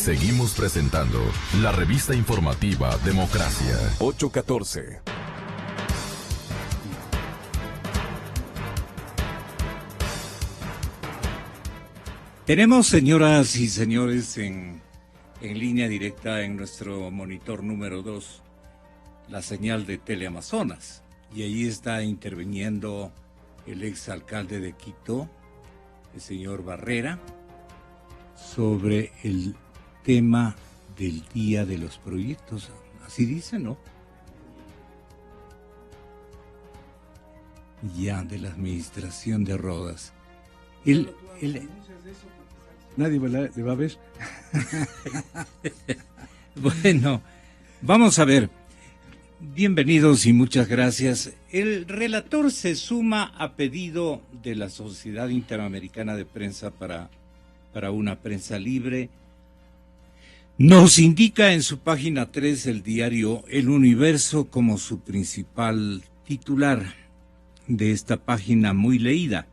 Seguimos presentando la revista informativa Democracia. 8:14. Tenemos, señoras y señores, en línea directa en nuestro monitor número 2, la señal de Teleamazonas. Y ahí está interviniendo el exalcalde de Quito, el señor Barrera, sobre el tema del Día de los Proyectos. Así dice, ¿no? Ya, de la administración de Rodas. Nadie le va a ver. Bueno, vamos a ver. Bienvenidos y muchas gracias. El relator se suma a pedido de la Sociedad Interamericana de Prensa para una prensa libre. Nos indica en su página 3 el diario El Universo como su principal titular de esta página muy leída.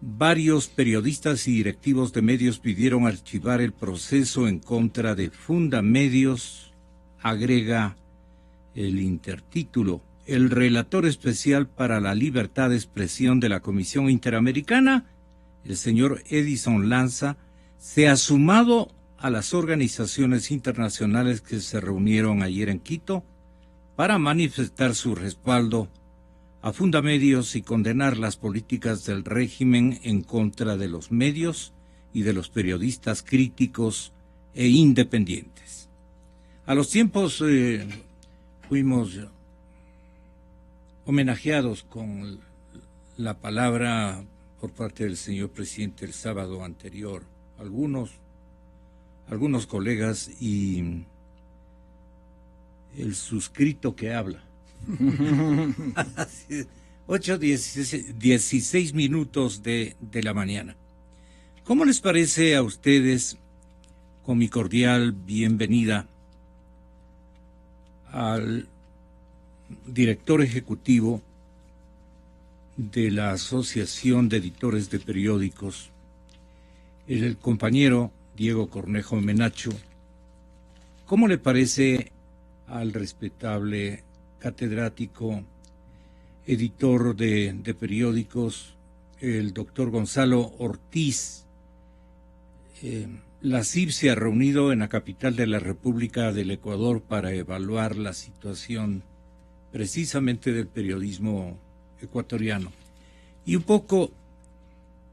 Varios periodistas y directivos de medios pidieron archivar el proceso en contra de Fundamedios, agrega el intertítulo. El relator especial para la libertad de expresión de la Comisión Interamericana, el señor Edison Lanza, se ha sumado a las organizaciones internacionales que se reunieron ayer en Quito para manifestar su respaldo a Fundamedios y condenar las políticas del régimen en contra de los medios y de los periodistas críticos e independientes. A los tiempos fuimos homenajeados con la palabra por parte del señor presidente el sábado anterior. Algunos colegas y el suscrito que habla. 8:16 minutos de la mañana. ¿Cómo les parece a ustedes, con mi cordial bienvenida, al director ejecutivo de la Asociación de Editores de Periódicos, el compañero Diego Cornejo Menacho? ¿Cómo le parece al respetable catedrático, editor de periódicos, el doctor Gonzalo Ortiz? La CIP se ha reunido en la capital de la República del Ecuador para evaluar la situación precisamente del periodismo ecuatoriano. Y un poco,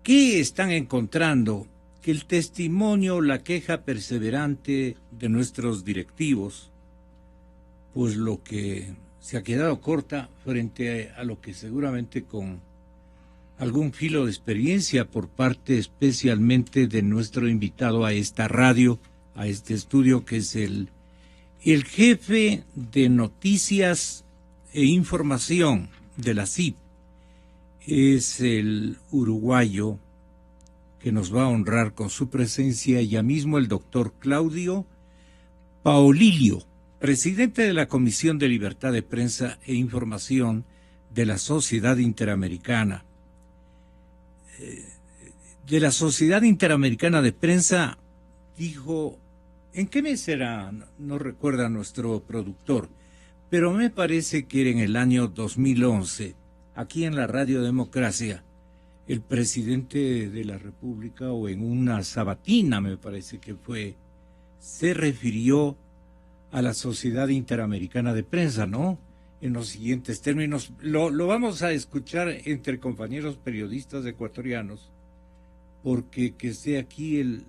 ¿qué están encontrando? Que el testimonio, la queja perseverante de nuestros directivos, pues lo que se ha quedado corta frente a lo que seguramente con algún filo de experiencia por parte especialmente de nuestro invitado a esta radio, a este estudio, que es el jefe de noticias e información de la CIP, es el uruguayo que nos va a honrar con su presencia ya mismo, el doctor Claudio Paolillo, presidente de la Comisión de Libertad de Prensa e Información de la Sociedad Interamericana. De la Sociedad Interamericana de Prensa, dijo, ¿en qué mes era? No recuerda nuestro productor, pero me parece que era en el año 2011, aquí en la Radio Democracia, el presidente de la República, o en una sabatina me parece que fue, se refirió a la Sociedad Interamericana de Prensa, ¿no? En los siguientes términos. Lo vamos a escuchar entre compañeros periodistas ecuatorianos, porque que esté aquí el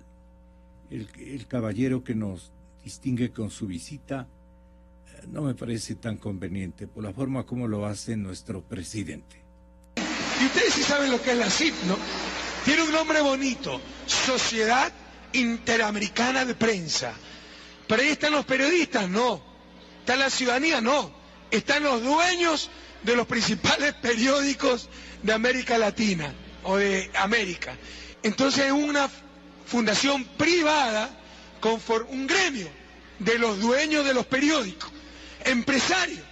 caballero que nos distingue con su visita, no me parece tan conveniente, por la forma como lo hace nuestro presidente. Y ustedes sí saben lo que es la CIP, ¿no? Tiene un nombre bonito, Sociedad Interamericana de Prensa. ¿Pero ahí están los periodistas? No. ¿Está la ciudadanía? No. Están los dueños de los principales periódicos de América Latina o de América. Entonces es una fundación privada con un gremio de los dueños de los periódicos, empresarios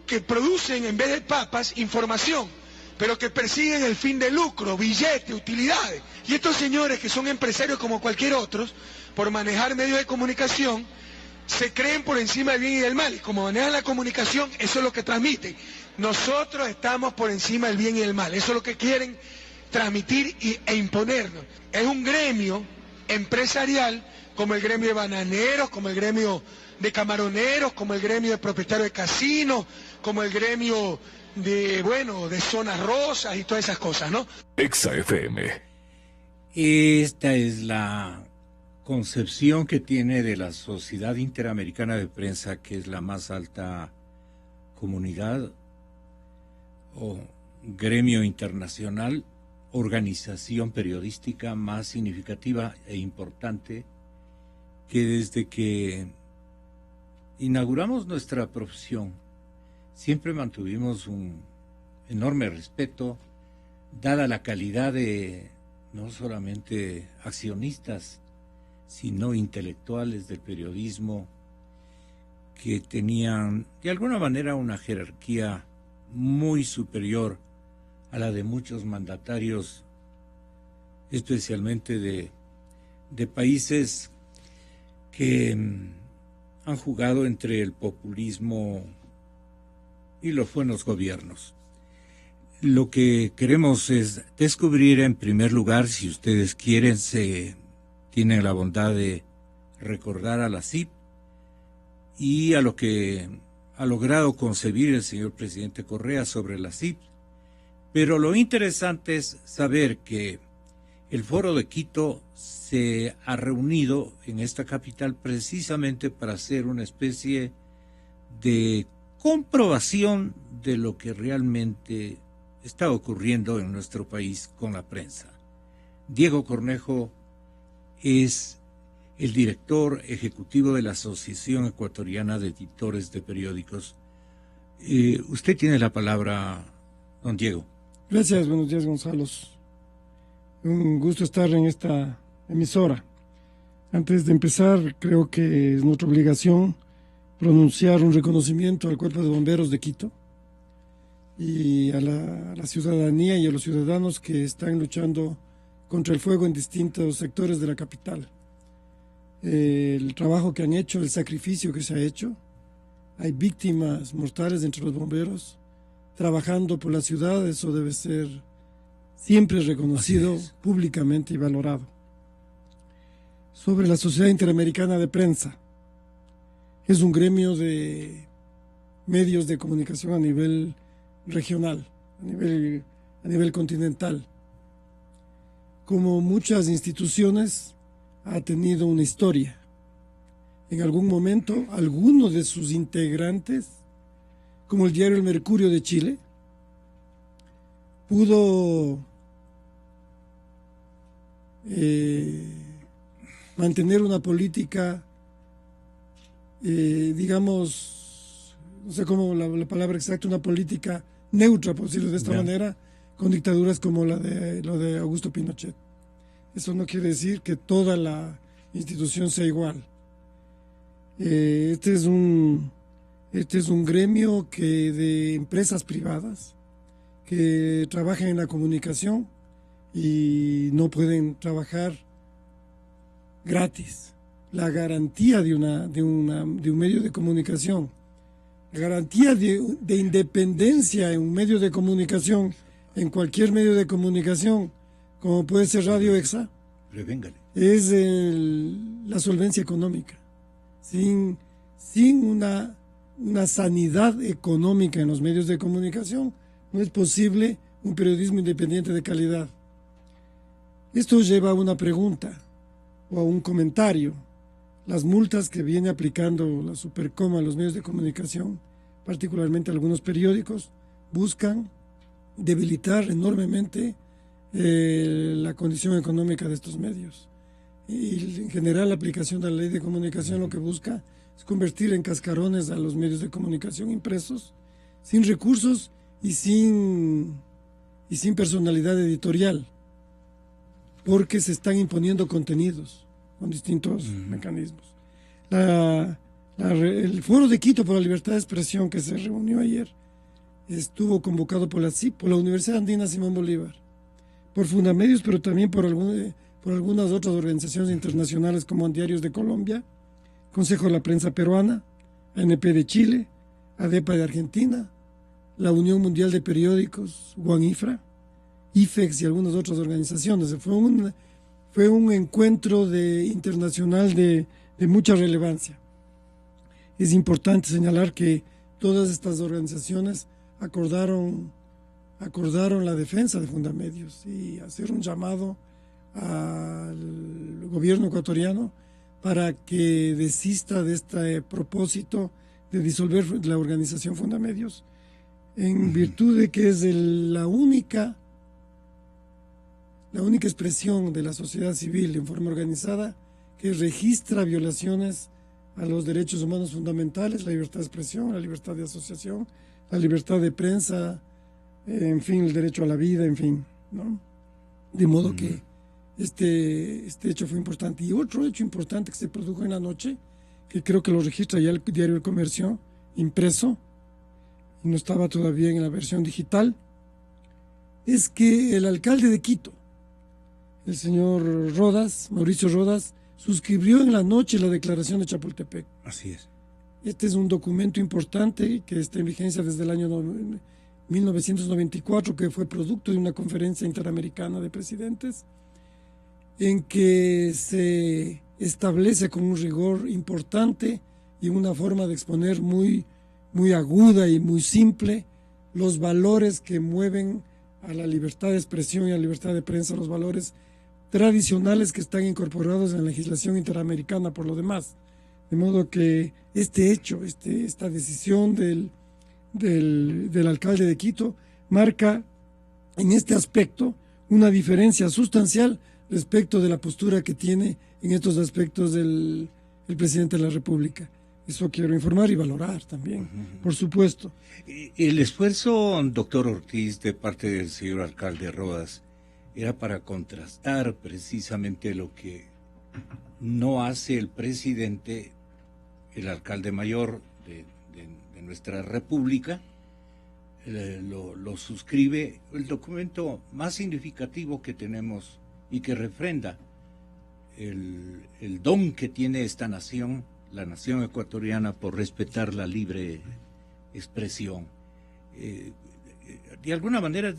que producen en vez de papas información, pero que persiguen el fin de lucro, billetes, utilidades. Y estos señores, que son empresarios como cualquier otro, por manejar medios de comunicación, se creen por encima del bien y del mal. Y como manejan la comunicación, eso es lo que transmiten. Nosotros estamos por encima del bien y del mal. Eso es lo que quieren transmitir e imponernos. Es un gremio empresarial como el gremio de bananeros, como el gremio de camaroneros, como el gremio de propietarios de casinos, como el gremio de zonas rosas y todas esas cosas, ¿no? Exa FM. Esta es la concepción que tiene de la Sociedad Interamericana de Prensa, que es la más alta comunidad o gremio internacional, organización periodística más significativa e importante, que desde que inauguramos nuestra profesión siempre mantuvimos un enorme respeto, dada la calidad de no solamente accionistas, sino intelectuales del periodismo, que tenían de alguna manera una jerarquía muy superior a la de muchos mandatarios, especialmente de países que han jugado entre el populismo y los buenos gobiernos. Lo que queremos es descubrir, en primer lugar, si ustedes quieren, tienen la bondad de recordar a la CIP y a lo que ha logrado concebir el señor presidente Correa sobre la CIP. Pero lo interesante es saber que el Foro de Quito se ha reunido en esta capital precisamente para hacer una especie de comprobación de lo que realmente está ocurriendo en nuestro país con la prensa. Diego Cornejo es el director ejecutivo de la Asociación Ecuatoriana de Editores de Periódicos. Usted tiene la palabra, don Diego. Gracias, buenos días, Gonzalo. Un gusto estar en esta emisora. Antes de empezar, creo que es nuestra obligación pronunciar un reconocimiento al Cuerpo de Bomberos de Quito y a la ciudadanía y a los ciudadanos que están luchando contra el fuego en distintos sectores de la capital. El trabajo que han hecho, el sacrificio que se ha hecho. Hay víctimas mortales entre los bomberos trabajando por la ciudad. Eso debe ser siempre reconocido públicamente y valorado. Sobre la Sociedad Interamericana de Prensa, es un gremio de medios de comunicación a nivel regional, a nivel continental. Como muchas instituciones, ha tenido una historia. En algún momento, algunos de sus integrantes, como el diario El Mercurio de Chile, pudo mantener una política, digamos, no sé cómo la palabra exacta, una política neutra, por decirlo de esta manera, con dictaduras como lo de Augusto Pinochet. Eso no quiere decir que toda la institución sea igual. Este es un gremio de empresas privadas que trabajan en la comunicación y no pueden trabajar gratis. La garantía de un medio de comunicación, la garantía de independencia en un medio de comunicación, en cualquier medio de comunicación, como puede ser Radio Exa, es la solvencia económica. Sin una sanidad económica en los medios de comunicación, no es posible un periodismo independiente de calidad. Esto lleva a una pregunta o a un comentario. Las multas que viene aplicando la Supercom a los medios de comunicación, particularmente algunos periódicos, buscan debilitar enormemente la condición económica de estos medios. Y en general la aplicación de la ley de comunicación lo que busca es convertir en cascarones a los medios de comunicación impresos, sin recursos y sin personalidad editorial, porque se están imponiendo contenidos con distintos mecanismos. El Foro de Quito por la Libertad de Expresión, que se reunió ayer, estuvo convocado por la CIP, por la Universidad Andina Simón Bolívar, por Fundamedios, pero también por por algunas otras organizaciones internacionales como Diarios de Colombia, Consejo de la Prensa Peruana, ANP de Chile, ADEPA de Argentina, la Unión Mundial de Periódicos, UANIFRA, IFEX y algunas otras organizaciones. Fue un encuentro internacional de mucha relevancia. Es importante señalar que todas estas organizaciones acordaron la defensa de Fundamedios y hacer un llamado al gobierno ecuatoriano para que desista de este propósito de disolver la organización Fundamedios, en virtud de que es la única expresión de la sociedad civil en forma organizada que registra violaciones a los derechos humanos fundamentales, la libertad de expresión, la libertad de asociación, la libertad de prensa, en fin, el derecho a la vida, en fin, ¿no? De modo que este hecho fue importante. Y otro hecho importante que se produjo en la noche, que creo que lo registra ya el diario El Comercio, impreso, y no estaba todavía en la versión digital, es que el alcalde de Quito, el señor Rodas, Mauricio Rodas, suscribió en la noche la declaración de Chapultepec. Así es. Este es un documento importante que está en vigencia desde el año 1994, que fue producto de una conferencia interamericana de presidentes, en que se establece con un rigor importante y una forma de exponer muy aguda y muy simple los valores que mueven a la libertad de expresión y a la libertad de prensa, los valores tradicionales que están incorporados en la legislación interamericana por lo demás. De modo que este hecho, esta decisión del alcalde de Quito marca en este aspecto una diferencia sustancial respecto de la postura que tiene en estos aspectos el presidente de la República. Eso quiero informar y valorar también, por supuesto. El esfuerzo, doctor Ortiz, de parte del señor alcalde Rodas, era para contrastar precisamente lo que no hace el presidente, el alcalde mayor de nuestra república, lo suscribe, el documento más significativo que tenemos y que refrenda el don que tiene esta nación, la nación ecuatoriana, por respetar la libre expresión. De alguna manera,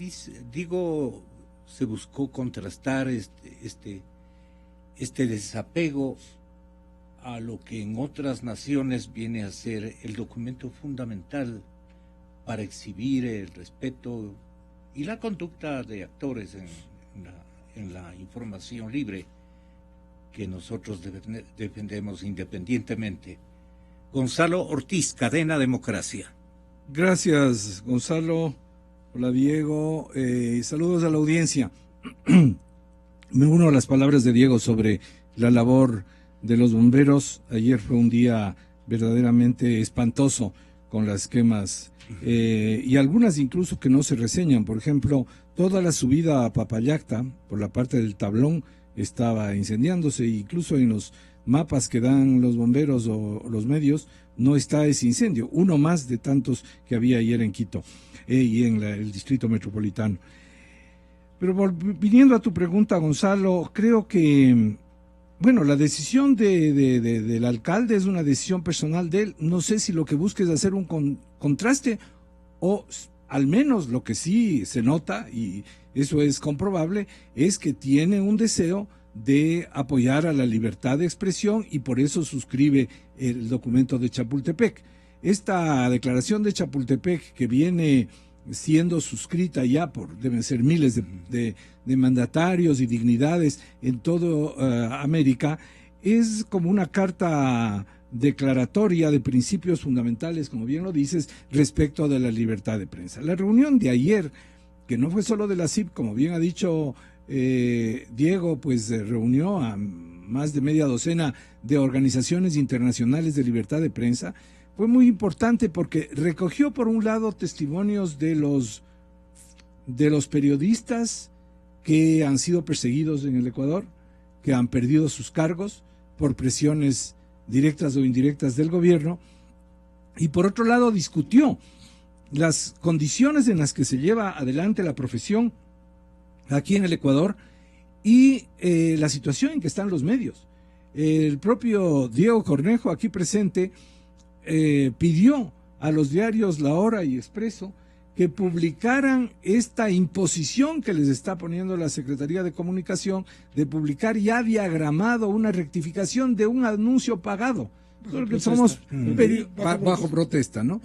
se buscó contrastar este desapego a lo que en otras naciones viene a ser el documento fundamental para exhibir el respeto y la conducta de actores en la información libre que nosotros defendemos independientemente. Gonzalo Ortiz, Cadena Democracia. Gracias, Gonzalo. Hola, Diego. Saludos a la audiencia. Me uno a las palabras de Diego sobre la labor de los bomberos. Ayer fue un día verdaderamente espantoso con las quemas y algunas incluso que no se reseñan. Por ejemplo, toda la subida a Papayacta por la parte del Tablón estaba incendiándose, incluso en los mapas que dan los bomberos o los medios no está ese incendio, uno más de tantos que había ayer en Quito y en el distrito metropolitano. Pero viniendo a tu pregunta, Gonzalo, creo que, bueno, la decisión del alcalde es una decisión personal de él. No sé si lo que busca es hacer un contraste o al menos lo que sí se nota, y eso es comprobable, es que tiene un deseo de apoyar a la libertad de expresión y por eso suscribe el documento de Chapultepec. Esta declaración de Chapultepec, que viene siendo suscrita ya deben ser miles de mandatarios y dignidades en toda América, es como una carta declaratoria de principios fundamentales, como bien lo dices, respecto de la libertad de prensa. La reunión de ayer, que no fue solo de la CIP, como bien ha dicho Diego, pues reunió a más de media docena de organizaciones internacionales de libertad de prensa, fue muy importante porque recogió por un lado testimonios de los periodistas que han sido perseguidos en el Ecuador, que han perdido sus cargos por presiones directas o indirectas del gobierno, y por otro lado discutió las condiciones en las que se lleva adelante la profesión aquí en el Ecuador y la situación en que están los medios. El propio Diego Cornejo, aquí presente, pidió a los diarios La Hora y Expreso que publicaran esta imposición que les está poniendo la Secretaría de Comunicación de publicar ya diagramado una rectificación de un anuncio pagado. Nosotros que somos bajo protesta, ¿no?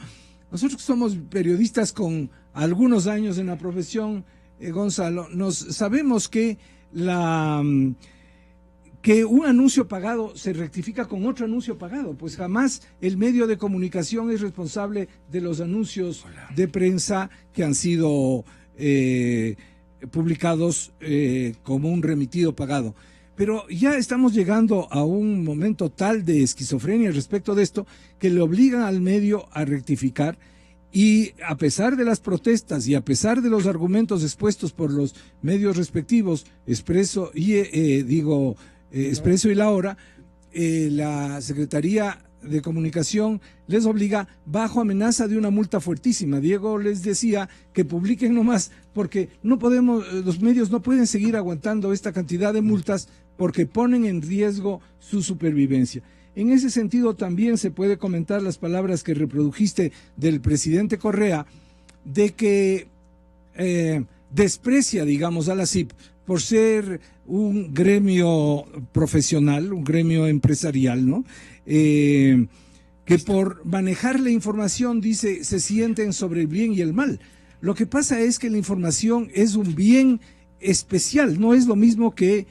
Nosotros que somos periodistas con algunos años en la profesión, Gonzalo, sabemos que que un anuncio pagado se rectifica con otro anuncio pagado, pues jamás el medio de comunicación es responsable de los anuncios de prensa que han sido publicados como un remitido pagado. Pero ya estamos llegando a un momento tal de esquizofrenia respecto de esto que le obligan al medio a rectificar, y a pesar de las protestas y a pesar de los argumentos expuestos por los medios respectivos, Expreso y Expreso y La Hora, la Secretaría de Comunicación les obliga bajo amenaza de una multa fuertísima. Diego les decía que publiquen nomás porque no podemos, los medios no pueden seguir aguantando esta cantidad de multas porque ponen en riesgo su supervivencia. En ese sentido también se puede comentar las palabras que reprodujiste del presidente Correa de que desprecia, digamos, a la CIP por ser un gremio profesional, un gremio empresarial, ¿no? Que por manejar la información, dice, se sienten sobre el bien y el mal. Lo que pasa es que la información es un bien especial, no es lo mismo que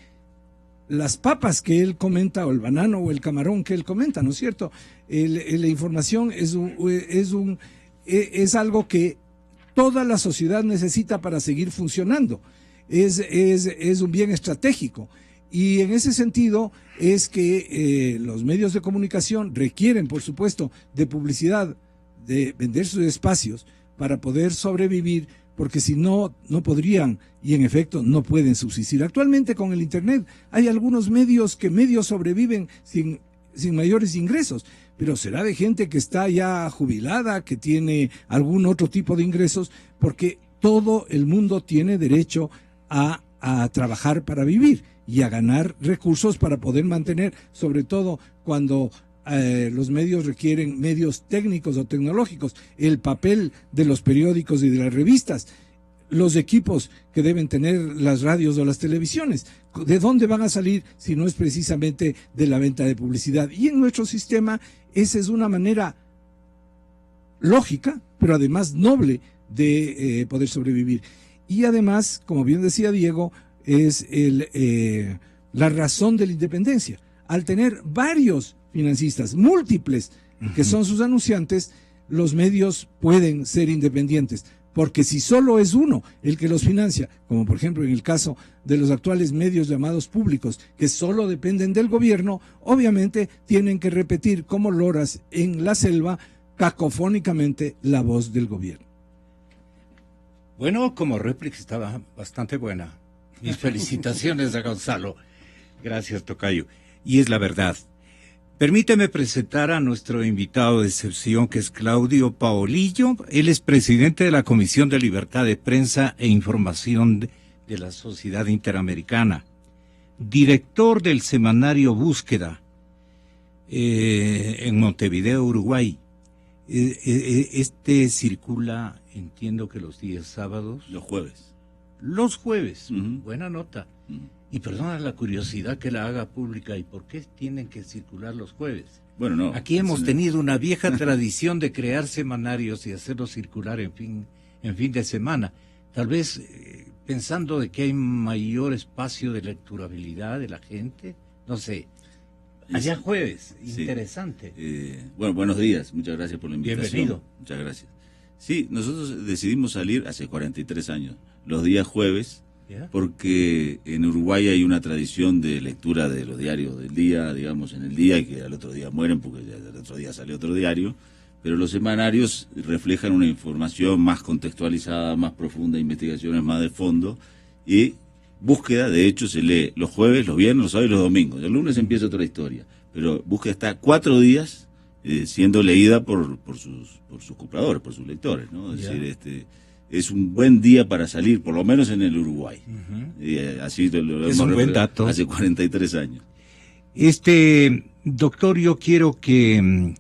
las papas que él comenta, o el banano o el camarón que él comenta, ¿no es cierto? La información es algo que toda la sociedad necesita para seguir funcionando. Es un bien estratégico. Y en ese sentido es que los medios de comunicación requieren, por supuesto, de publicidad, de vender sus espacios para poder sobrevivir, porque si no, no podrían, y en efecto no pueden subsistir. Actualmente con el Internet hay algunos medios que medio sobreviven sin mayores ingresos, pero será de gente que está ya jubilada, que tiene algún otro tipo de ingresos, porque todo el mundo tiene derecho a trabajar para vivir y a ganar recursos para poder mantener, sobre todo cuando los medios requieren medios técnicos o tecnológicos, el papel de los periódicos y de las revistas, los equipos que deben tener las radios o las televisiones. ¿De dónde van a salir si no es precisamente de la venta de publicidad? Y en nuestro sistema esa es una manera lógica, pero además noble de poder sobrevivir. Y además, como bien decía Diego, es la razón de la independencia. Al tener varios financistas, múltiples, que son sus anunciantes, los medios pueden ser independientes, porque si solo es uno el que los financia, como por ejemplo en el caso de los actuales medios llamados públicos, que solo dependen del gobierno, obviamente tienen que repetir como loras en la selva, cacofónicamente, la voz del gobierno. Bueno, como réplica estaba bastante buena. Mis felicitaciones a Gonzalo. Gracias, tocayo. Y es la verdad. Permíteme presentar a nuestro invitado de excepción, que es Claudio Paolillo. Él es presidente de la Comisión de Libertad de Prensa e Información de la Sociedad Interamericana, director del semanario Búsqueda en Montevideo, Uruguay. Este circula, entiendo que los días sábados. Los jueves. Los jueves, buena nota. Y perdona la curiosidad que la haga pública, ¿y por qué tienen que circular los jueves? Bueno, no. Aquí hemos tenido una vieja tradición de crear semanarios y hacerlos circular en fin de semana. Tal vez pensando de que hay mayor espacio de lecturabilidad de la gente, no sé. Allá jueves, interesante. Bueno, buenos días, muchas gracias por la invitación. Bienvenido. Muchas gracias. Sí, nosotros decidimos salir hace 43 años, los días jueves, porque en Uruguay hay una tradición de lectura de los diarios del día, digamos, en el día, y que al otro día mueren porque ya al otro día sale otro diario, pero los semanarios reflejan una información más contextualizada, más profunda, investigaciones más de fondo, y Búsqueda, de hecho, se lee los jueves, los viernes, los sábados y los domingos. El lunes empieza otra historia, pero Búsqueda está 4 días siendo leída por sus compradores, por sus lectores, ¿no? Es decir, es un buen día para salir, por lo menos en el Uruguay. Así lo es hemos un buen dato. Hace 43 años. Doctor, yo quiero que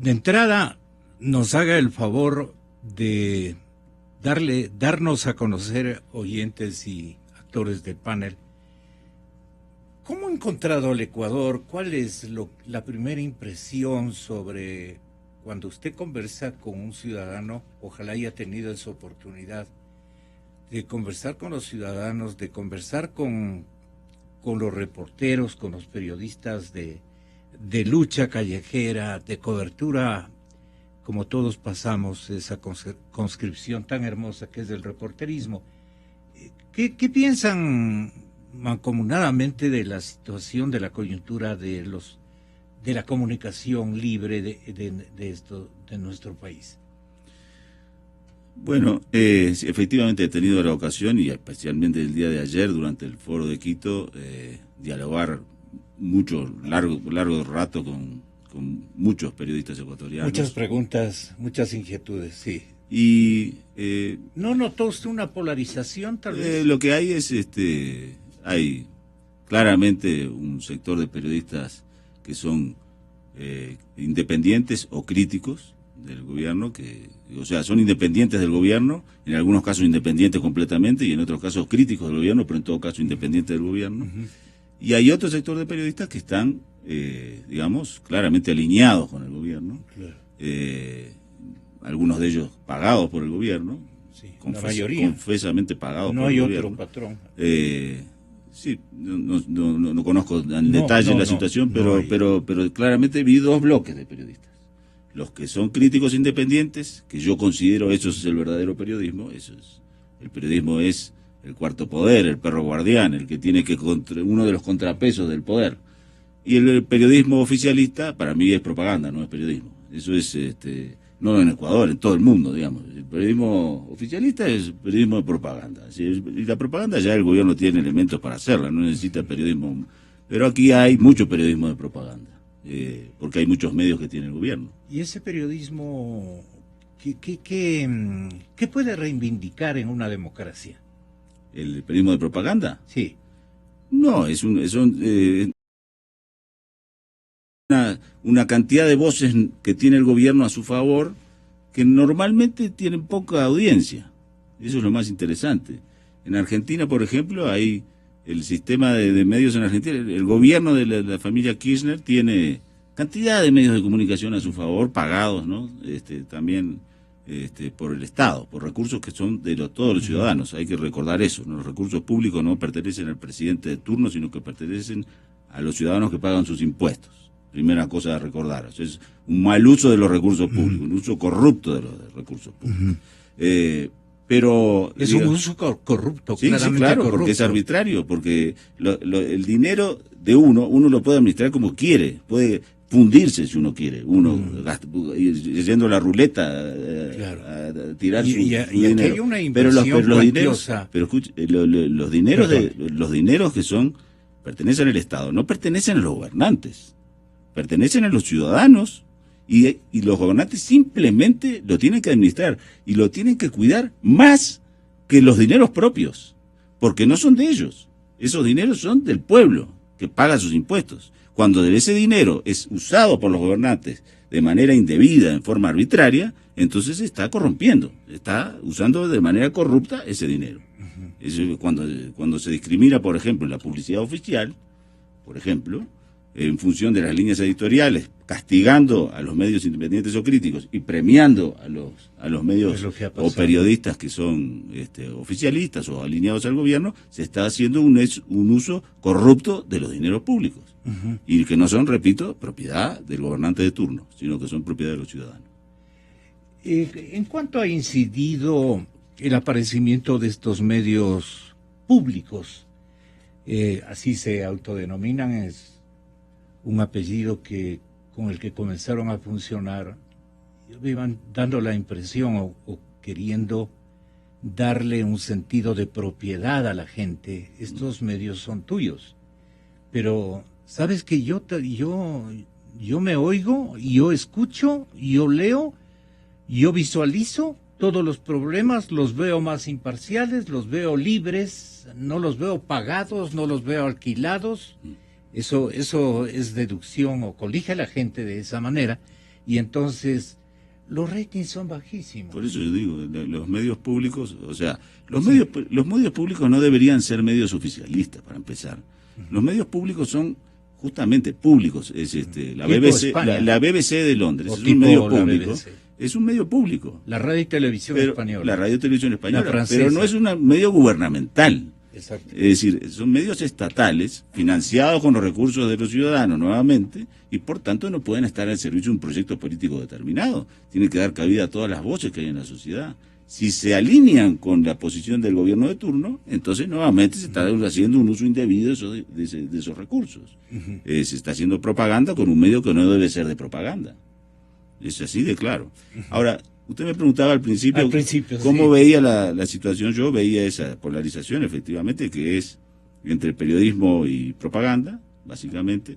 de entrada nos haga el favor de darnos a conocer, oyentes y actores del panel, ¿cómo ha encontrado el Ecuador? ¿Cuál es la primera impresión sobre cuando usted conversa con un ciudadano? Ojalá haya tenido esa oportunidad de conversar con los ciudadanos, de conversar con los reporteros, con los periodistas de lucha callejera, de cobertura, como todos pasamos, esa conscripción tan hermosa que es del reporterismo. ¿Qué piensan mancomunadamente de la situación, de la coyuntura de la comunicación libre de nuestro país? Bueno, efectivamente he tenido la ocasión, y especialmente el día de ayer, durante el foro de Quito, dialogar largo rato con muchos periodistas ecuatorianos. Muchas preguntas, muchas inquietudes, sí. Y ¿no notó usted una polarización, tal vez? Lo que hay es, hay claramente un sector de periodistas que son independientes o críticos del gobierno, son independientes del gobierno, en algunos casos independientes completamente y en otros casos críticos del gobierno, pero en todo caso independientes del gobierno. Y hay otro sector de periodistas que están, claramente alineados con el gobierno. Claro. Algunos de ellos pagados por el gobierno, sí, la mayoría. Confesamente pagados por el gobierno. No hay otro patrón. Sí, no conozco en detalle la situación, pero claramente vi dos bloques de periodistas. Los que son críticos independientes, que yo considero eso es el verdadero periodismo, el periodismo es el cuarto poder, el perro guardián, el que tiene que uno de los contrapesos del poder. Y el periodismo oficialista para mí es propaganda, no es periodismo. Eso es no en Ecuador, en todo el mundo, digamos. El periodismo oficialista es periodismo de propaganda. Y la propaganda ya el gobierno tiene elementos para hacerla, no necesita periodismo. Pero aquí hay mucho periodismo de propaganda, porque hay muchos medios que tiene el gobierno. ¿Y ese periodismo qué puede reivindicar en una democracia? ¿El periodismo de propaganda? Sí. No, es una cantidad de voces que tiene el gobierno a su favor que normalmente tienen poca audiencia. Eso es lo más interesante. En Argentina, por ejemplo, hay el sistema de medios en Argentina. El gobierno de la familia Kirchner tiene cantidad de medios de comunicación a su favor, pagados, ¿no? También por el Estado, por recursos que son de todos los ciudadanos. Hay que recordar eso, ¿no? Los recursos públicos no pertenecen al presidente de turno, sino que pertenecen a los ciudadanos que pagan sus impuestos. Primera cosa a recordar. Es un mal uso de los recursos públicos, un uso corrupto de los recursos públicos. Pero es un uso corrupto, sí, claramente, sí, claro, corrupto. Porque es arbitrario, porque el dinero de uno lo puede administrar como quiere, puede fundirse si uno quiere, yendo a la ruleta, claro, a tirar su dinero. Hay una inversión pero los dineros que pertenecen al Estado, no pertenecen a los gobernantes, pertenecen a los ciudadanos, y los gobernantes simplemente lo tienen que administrar y lo tienen que cuidar más que los dineros propios, porque no son de ellos. Esos dineros son del pueblo que paga sus impuestos. Cuando ese dinero es usado por los gobernantes de manera indebida, en forma arbitraria, entonces se está corrompiendo, está usando de manera corrupta ese dinero. Eso, cuando se discrimina, por ejemplo, la publicidad oficial, por ejemplo, en función de las líneas editoriales, castigando a los medios independientes o críticos y premiando a los medios o periodistas que son oficialistas o alineados al gobierno, se está haciendo un uso corrupto de los dineros públicos. Y que no son, repito, propiedad del gobernante de turno, sino que son propiedad de los ciudadanos. ¿En cuánto ha incidido el aparecimiento de estos medios públicos? Así se autodenominan, es un apellido con el que comenzaron a funcionar, iban dando la impresión o queriendo darle un sentido de propiedad a la gente. Estos medios son tuyos, pero sabes que yo me oigo, yo escucho, yo leo, yo visualizo todos los problemas los veo más imparciales, los veo libres, no los veo pagados, no los veo alquilados. Eso es deducción o colige a la gente de esa manera, y entonces los ratings son bajísimos. Por eso yo digo, los medios públicos, o sea, los medios públicos no deberían ser medios oficialistas, para empezar. Los medios públicos son justamente públicos, es la BBC, la BBC de Londres, es un medio público. Es un medio público. La radio y televisión española. La radio y televisión española, pero no es un medio gubernamental. Exacto. Es decir, son medios estatales, financiados con los recursos de los ciudadanos nuevamente, y por tanto no pueden estar al servicio de un proyecto político determinado. Tienen que dar cabida a todas las voces que hay en la sociedad. Si se alinean con la posición del gobierno de turno, entonces nuevamente se está haciendo un uso indebido de esos recursos. Se está haciendo propaganda con un medio que no debe ser de propaganda. Es así de claro. Ahora, usted me preguntaba al principio cómo veía la situación. Yo veía esa polarización, efectivamente, que es entre periodismo y propaganda, básicamente.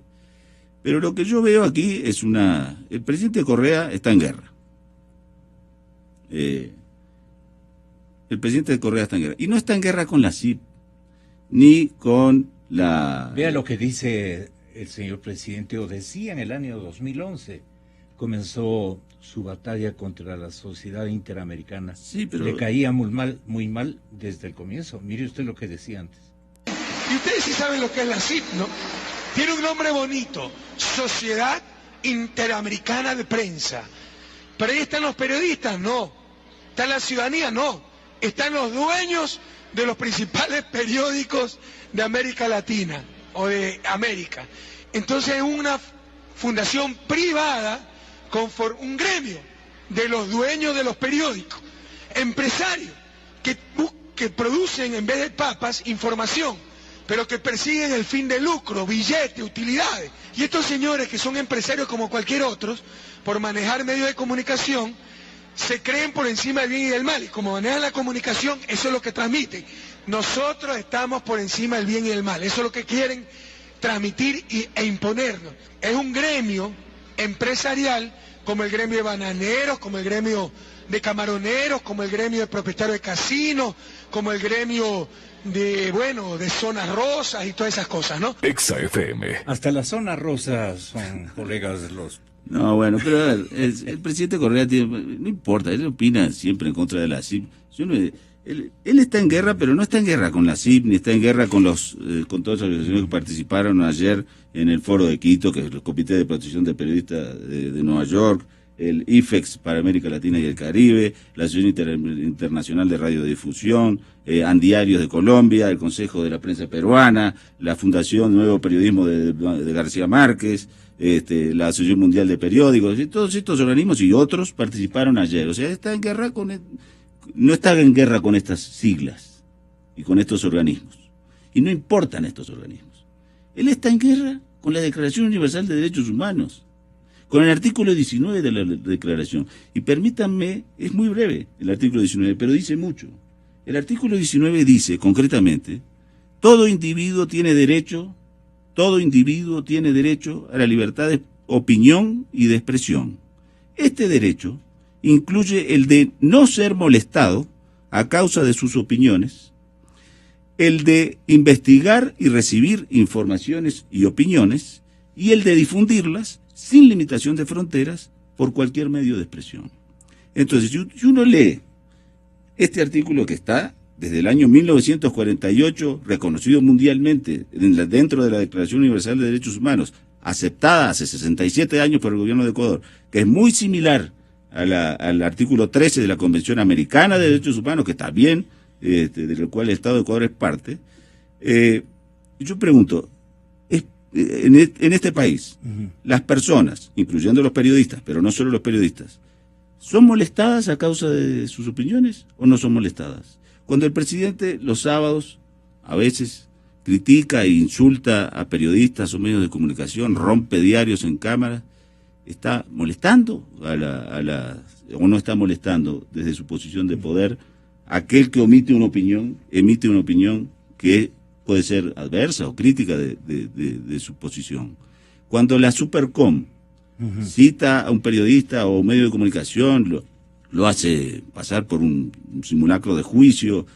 Pero lo que yo veo aquí es el presidente Correa está en guerra. El presidente de Correa está en guerra. Y no está en guerra con la CIP, ni con la... Vea lo que dice el señor presidente, o decía en el año 2011, comenzó su batalla contra la sociedad interamericana. Sí, pero... Le caía muy mal desde el comienzo. Mire usted lo que decía antes. Y ustedes sí saben lo que es la CIP, ¿no? Tiene un nombre bonito, Sociedad Interamericana de Prensa. Pero ahí están los periodistas, no. Está la ciudadanía, no. Están los dueños de los principales periódicos de América Latina o de América. Entonces es una fundación privada con un gremio de los dueños de los periódicos, empresarios que producen en vez de papas información, pero que persiguen el fin de lucro, billetes, utilidades. Y estos señores que son empresarios como cualquier otros, por manejar medios de comunicación, se creen por encima del bien y del mal, y como manejan la comunicación, eso es lo que transmiten. Nosotros estamos por encima del bien y del mal, eso es lo que quieren transmitir e imponernos. Es un gremio empresarial, como el gremio de bananeros, como el gremio de camaroneros, como el gremio de propietarios de casinos, como el gremio de zonas rosas y todas esas cosas, ¿no? Exa FM. Hasta las zonas rosas son colegas de los... No, bueno, pero el presidente Correa no importa, él opina siempre en contra de la CIP. Él está en guerra, pero no está en guerra con la CIP, ni está en guerra con todas las organizaciones que participaron ayer en el foro de Quito, que es el Comité de Protección de Periodistas de Nueva York, el IFEX para América Latina y el Caribe, la Asociación Internacional de Radiodifusión, Andiarios de Colombia, el Consejo de la Prensa Peruana, la Fundación Nuevo Periodismo de García Márquez, la Asociación Mundial de Periódicos, y todos estos organismos y otros participaron ayer. O sea, está en guerra no está en guerra con estas siglas y con estos organismos. Y no importan estos organismos. Él está en guerra con la Declaración Universal de Derechos Humanos, con el artículo 19 de la Declaración. Y permítanme, es muy breve el artículo 19, pero dice mucho. El artículo 19 dice, concretamente, todo individuo tiene derecho a la libertad de opinión y de expresión. Este derecho incluye el de no ser molestado a causa de sus opiniones, el de investigar y recibir informaciones y opiniones, y el de difundirlas sin limitación de fronteras por cualquier medio de expresión. Entonces, si uno lee este artículo que está desde el año 1948, reconocido mundialmente dentro de la Declaración Universal de Derechos Humanos, aceptada hace 67 años por el gobierno de Ecuador, que es muy similar al artículo 13 de la Convención Americana de Derechos Humanos, que está bien, del cual el Estado de Ecuador es parte. Yo pregunto, en este país, las personas, incluyendo los periodistas, pero no solo los periodistas, ¿son molestadas a causa de sus opiniones o no son molestadas? Cuando el presidente los sábados, a veces, critica e insulta a periodistas o medios de comunicación, rompe diarios en cámara, ¿está molestando o no está molestando desde su posición de poder aquel que emite una opinión que puede ser adversa o crítica de su posición? Cuando la Supercom cita a un periodista o un medio de comunicación, lo hace pasar por un simulacro de juicio,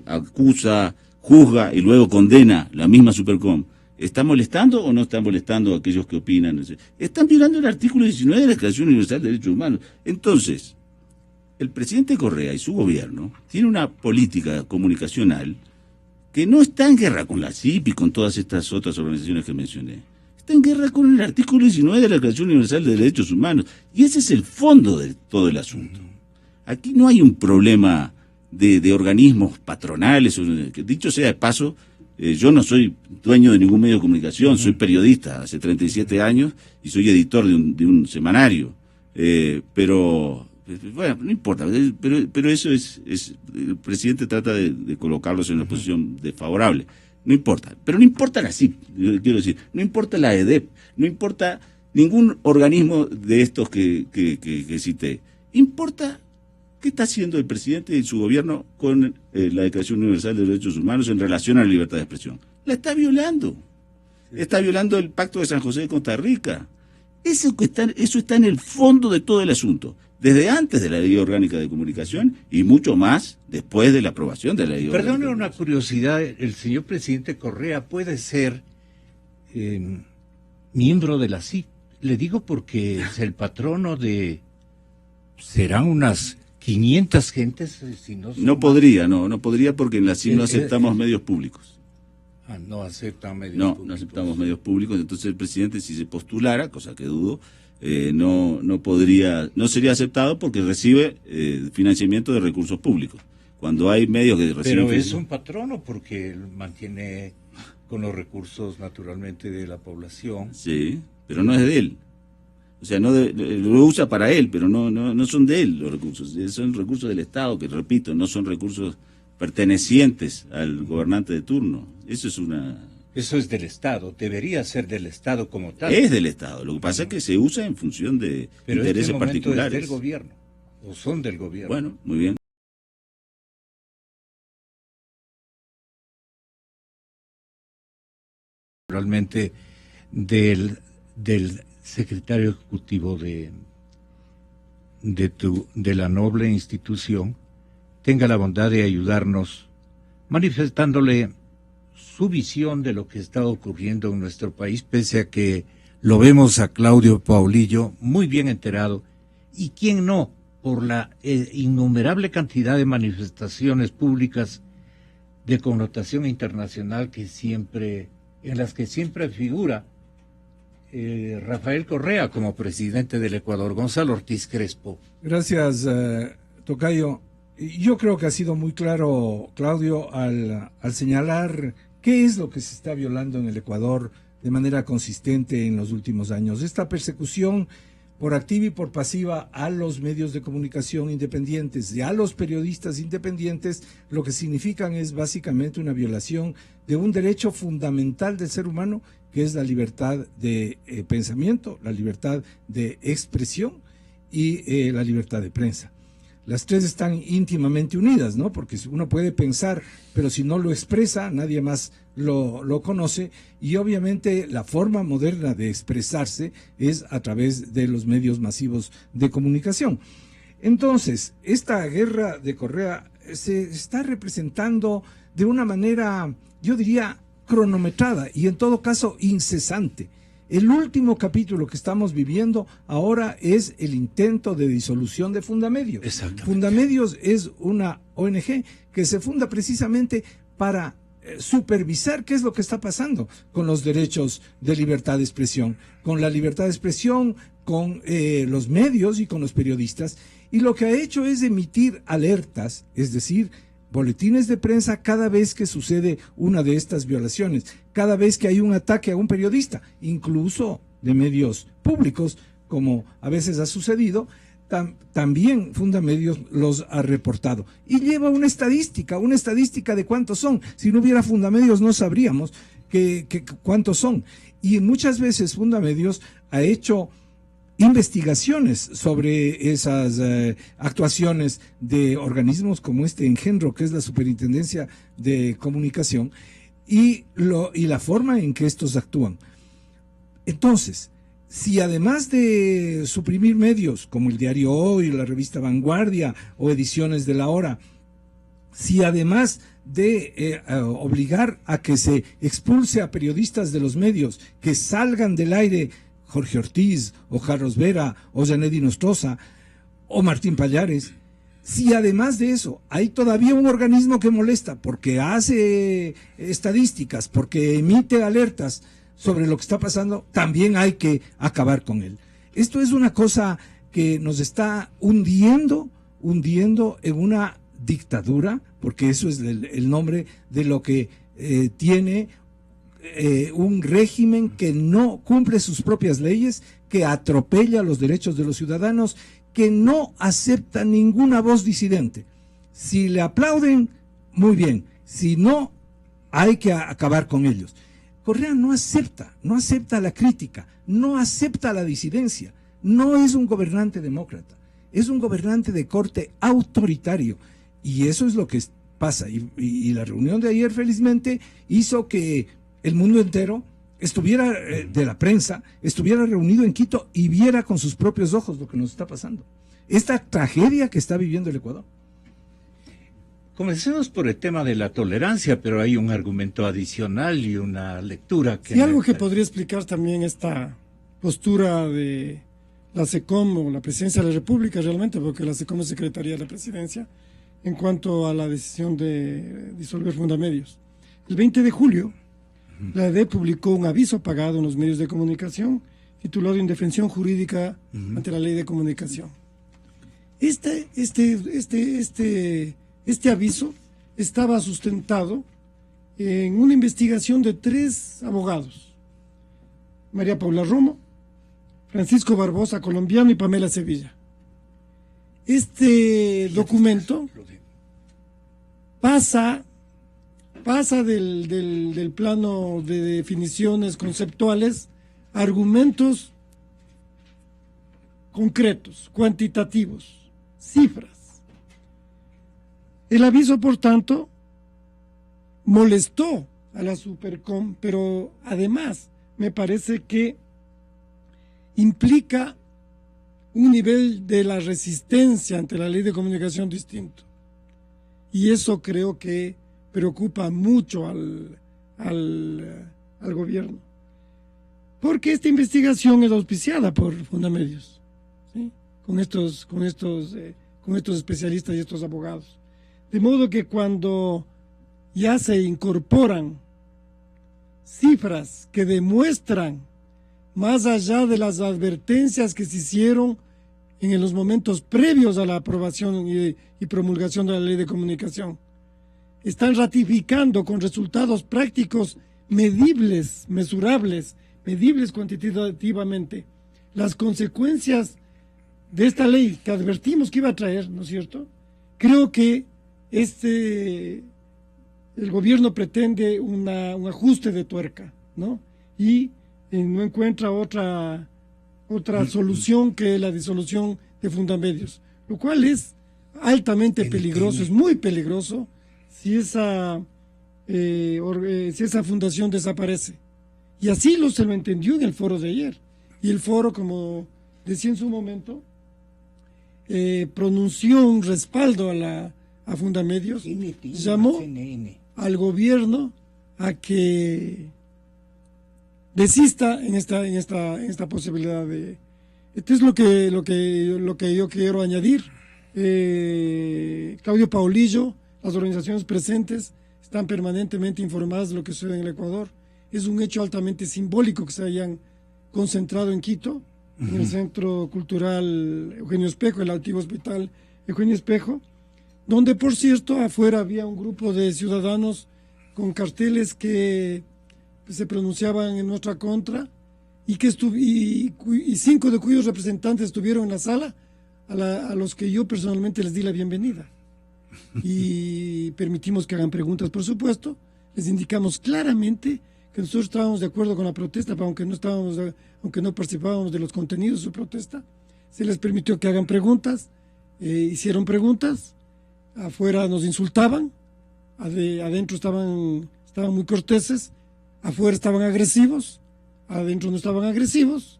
acusa, juzga y luego condena la misma Supercom. ¿Está molestando o no está molestando a aquellos que opinan? Están violando el artículo 19 de la Declaración Universal de Derechos Humanos. Entonces, el presidente Correa y su gobierno tienen una política comunicacional que no está en guerra con la CIP y con todas estas otras organizaciones que mencioné. Está en guerra con el artículo 19 de la Declaración Universal de Derechos Humanos. Y ese es el fondo de todo el asunto. Aquí no hay un problema de organismos patronales. Que dicho sea de paso, yo no soy dueño de ningún medio de comunicación, soy periodista hace 37 años y soy editor de un semanario. Pero, bueno, no importa, pero eso es el presidente trata de colocarlos en una posición desfavorable. No importa, pero no importa la CIP, quiero decir, no importa la EDEP, no importa ningún organismo de estos que cité. Importa qué está haciendo el presidente y su gobierno con la Declaración Universal de Derechos Humanos en relación a la libertad de expresión. La está violando. Está violando el Pacto de San José de Costa Rica. Eso está en el fondo de todo el asunto. Desde antes de la Ley Orgánica de Comunicación y mucho más después de la aprobación de la Ley Orgánica. Perdone una curiosidad, el señor presidente Correa puede ser miembro de la CIP. Le digo porque es el patrono de... serán unas 500 gentes. Si no podría porque en la CIP no aceptamos medios públicos. No aceptan medios públicos. No aceptamos medios públicos, entonces el presidente si se postulara, cosa que dudo, no sería aceptado porque recibe financiamiento de recursos públicos. Cuando hay medios que reciben... Pero es un patrono porque él mantiene con los recursos naturalmente de la población. Sí, pero no es de él. O sea, lo usa para él, pero no son de él los recursos. Son recursos del Estado, que repito, no son recursos pertenecientes al gobernante de turno. Eso es del Estado, debería ser del Estado como tal. Es del Estado, lo que pasa es que se usa en función de intereses particulares. Es del gobierno, o son del gobierno. Bueno, muy bien. Realmente del secretario ejecutivo de la noble institución tenga la bondad de ayudarnos manifestándole su visión de lo que está ocurriendo en nuestro país, pese a que lo vemos a Claudio Paulillo muy bien enterado, y quién no, por la innumerable cantidad de manifestaciones públicas de connotación internacional en las que siempre figura Rafael Correa como presidente del Ecuador. Gonzalo Ortiz Crespo. Gracias, tocayo. Yo creo que ha sido muy claro, Claudio, al señalar qué es lo que se está violando en el Ecuador de manera consistente en los últimos años. Esta persecución por activa y por pasiva a los medios de comunicación independientes y a los periodistas independientes, lo que significan es básicamente una violación de un derecho fundamental del ser humano, que es la libertad de pensamiento, la libertad de expresión y la libertad de prensa. Las tres están íntimamente unidas, ¿no? Porque uno puede pensar, pero si no lo expresa, nadie más lo conoce, y obviamente la forma moderna de expresarse es a través de los medios masivos de comunicación. Entonces, esta guerra de Correa se está representando de una manera, yo diría, cronometrada y en todo caso incesante. El último capítulo que estamos viviendo ahora es el intento de disolución de Fundamedios. Fundamedios es una ONG que se funda precisamente para supervisar qué es lo que está pasando con los derechos de libertad de expresión, con la libertad de expresión, con los medios y con los periodistas. Y lo que ha hecho es emitir alertas, es decir, boletines de prensa cada vez que sucede una de estas violaciones, cada vez que hay un ataque a un periodista, incluso de medios públicos, como a veces ha sucedido, también Fundamedios los ha reportado. Y lleva una estadística de cuántos son. Si no hubiera Fundamedios no sabríamos cuántos son. Y muchas veces Fundamedios ha hecho investigaciones sobre esas actuaciones de organismos como este engendro, que es la Superintendencia de Comunicación, y la forma en que estos actúan. Entonces, si además de suprimir medios como el Diario Hoy, la revista Vanguardia o Ediciones de la Hora, si además de obligar a que se expulse a periodistas de los medios, que salgan del aire Jorge Ortiz, o Carlos Vera, o Janet Nostroza, o Martín Pallares, si además de eso hay todavía un organismo que molesta porque hace estadísticas, porque emite alertas sobre lo que está pasando, también hay que acabar con él. Esto es una cosa que nos está hundiendo en una dictadura, porque eso es el nombre de lo que tiene un régimen que no cumple sus propias leyes, que atropella los derechos de los ciudadanos, que no acepta ninguna voz disidente. Si le aplauden, muy bien. Si no, hay que acabar con ellos. Correa no acepta la crítica, no acepta la disidencia. No es un gobernante demócrata, es un gobernante de corte autoritario. Y eso es lo que pasa. Y la reunión de ayer, felizmente, hizo que el mundo entero estuviera, de la prensa, estuviera reunido en Quito y viera con sus propios ojos lo que nos está pasando. Esta tragedia que está viviendo el Ecuador. Comencemos por el tema de la tolerancia, pero hay un argumento adicional y una lectura que... Sí, algo que podría explicar también esta postura de la SECOM o la Presidencia de la República realmente, porque la SECOM es Secretaría de la Presidencia, en cuanto a la decisión de disolver Fundamedios. El 20 de julio, la AD publicó un aviso pagado en los medios de comunicación titulado Indefensión Jurídica ante la Ley de Comunicación. Este aviso estaba sustentado en una investigación de 3 abogados: María Paula Romo, Francisco Barbosa, colombiano, y Pamela Sevilla. Este documento pasa del plano de definiciones conceptuales a argumentos concretos, cuantitativos, cifras. El aviso, por tanto, molestó a la Supercom, pero además me parece que implica un nivel de la resistencia ante la ley de comunicación distinto. Y eso creo que preocupa mucho al gobierno. Porque esta investigación es auspiciada por Fundamedios, ¿sí? con estos especialistas y estos abogados. De modo que cuando ya se incorporan cifras que demuestran, más allá de las advertencias que se hicieron en los momentos previos a la aprobación y promulgación de la ley de comunicación, están ratificando con resultados prácticos medibles, mesurables, medibles cuantitativamente, las consecuencias de esta ley que advertimos que iba a traer, ¿no es cierto? Creo que el gobierno pretende un ajuste de tuerca, ¿no? Y no encuentra otra solución que la disolución de Fundamedios, lo cual es altamente peligroso, es muy peligroso si esa fundación desaparece. Y así se lo entendió en el foro de ayer. Y el foro, como decía en su momento, pronunció un respaldo a Fundamedios, llamó al gobierno a que desista en esta posibilidad de... Esto es lo que yo quiero añadir. Claudio Paulillo, las organizaciones presentes están permanentemente informadas de lo que sucede en el Ecuador. Es un hecho altamente simbólico que se hayan concentrado en Quito, en el Centro Cultural Eugenio Espejo, el antiguo hospital Eugenio Espejo, donde, por cierto, afuera había un grupo de ciudadanos con carteles que se pronunciaban en nuestra contra y 5 de cuyos representantes estuvieron en la sala, a los que yo personalmente les di la bienvenida. Y permitimos que hagan preguntas, por supuesto. Les indicamos claramente que nosotros estábamos de acuerdo con la protesta, aunque no participábamos de los contenidos de su protesta. Se les permitió que hagan preguntas, hicieron preguntas. Afuera nos insultaban, adentro estaban muy corteses, afuera estaban agresivos, adentro no estaban agresivos,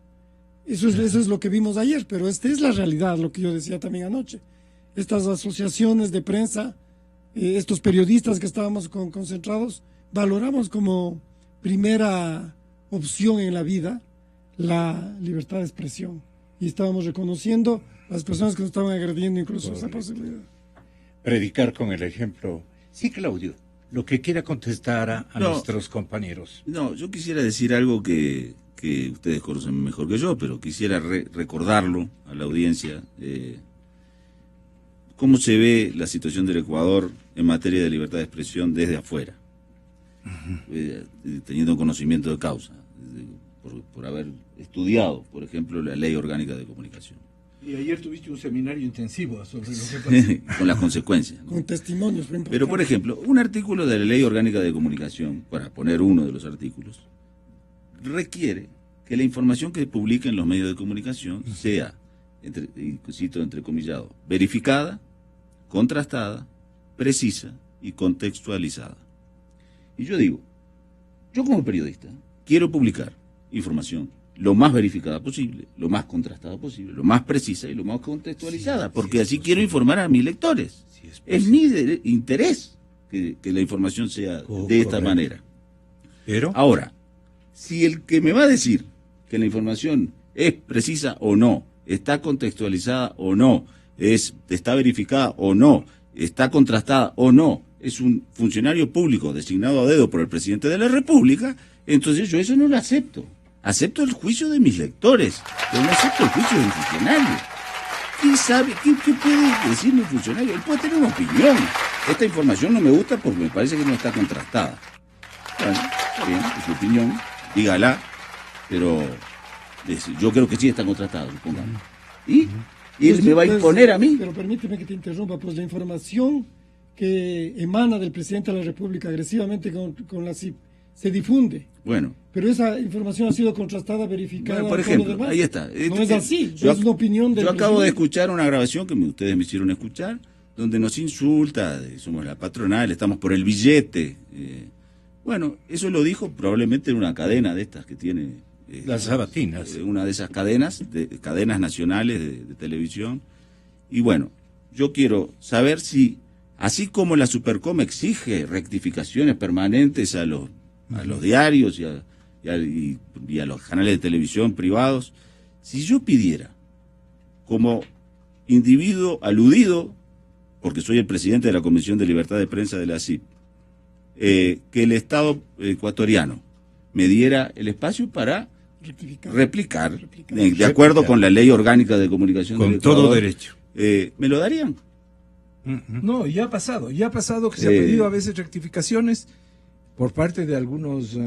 Eso es lo que vimos ayer, pero esta es la realidad, lo que yo decía también anoche. Estas asociaciones de prensa, estos periodistas que estábamos concentrados, valoramos como primera opción en la vida la libertad de expresión. Y estábamos reconociendo a las personas que nos estaban agrediendo incluso esa posibilidad. Predicar con el ejemplo. Sí, Claudio, lo que quiera contestar a nuestros compañeros. No, yo quisiera decir algo que ustedes conocen mejor que yo, pero quisiera recordarlo a la audiencia. ¿Cómo se ve la situación del Ecuador en materia de libertad de expresión desde afuera? Teniendo conocimiento de causa, por haber estudiado, por ejemplo, la Ley Orgánica de Comunicación. Y ayer tuviste un seminario intensivo sobre lo que pasó. Con las consecuencias, ¿no? Con testimonios. Pero, por ejemplo, un artículo de la Ley Orgánica de Comunicación, para poner uno de los artículos, requiere que la información que publica en los medios de comunicación sea, y cito entrecomillado, verificada, contrastada, precisa y contextualizada. Y yo digo, yo como periodista quiero publicar información lo más verificada posible, lo más contrastada posible, lo más precisa y lo más contextualizada, porque así quiero informar a mis lectores. Es mi interés que la información sea de esta manera. Pero ahora, si el que me va a decir que la información es precisa o no, está contextualizada o no, está verificada o no, está contrastada o no, es un funcionario público designado a dedo por el presidente de la República, entonces yo eso no lo acepto. Acepto el juicio de mis lectores, pero no acepto el juicio de un funcionario. ¿Quién sabe? ¿Qué puede decirme un funcionario? Él puede tener una opinión. Esta información no me gusta porque me parece que no está contrastada. Bueno, está bien, es su opinión, dígala, pero yo creo que sí está contrastado, supongamos. ¿Y él me va a imponer a mí? Pero permíteme que te interrumpa, pues la información que emana del presidente de la República agresivamente con la CIP se difunde. Bueno. Pero esa información ha sido contrastada, verificada. Bueno, por ejemplo, ahí está. No es así, es una opinión del Yo acabo presidente. de escuchar una grabación que ustedes me hicieron escuchar, donde nos insulta, somos la patronal, estamos por el billete. Bueno, eso lo dijo probablemente en una cadena de estas que tiene... las sabatinas. Una de esas cadenas nacionales de televisión. Y bueno, yo quiero saber si, así como la Supercom exige rectificaciones permanentes a los diarios y a los canales de televisión privados, si yo pidiera, como individuo aludido, porque soy el presidente de la Comisión de Libertad de Prensa de la CIP, que el Estado ecuatoriano me diera el espacio para replicar. De acuerdo con la Ley Orgánica de Comunicación con del Ecuador, todo derecho. ¿Me lo darían? No, ya ha pasado que se ha pedido a veces rectificaciones por parte de algunos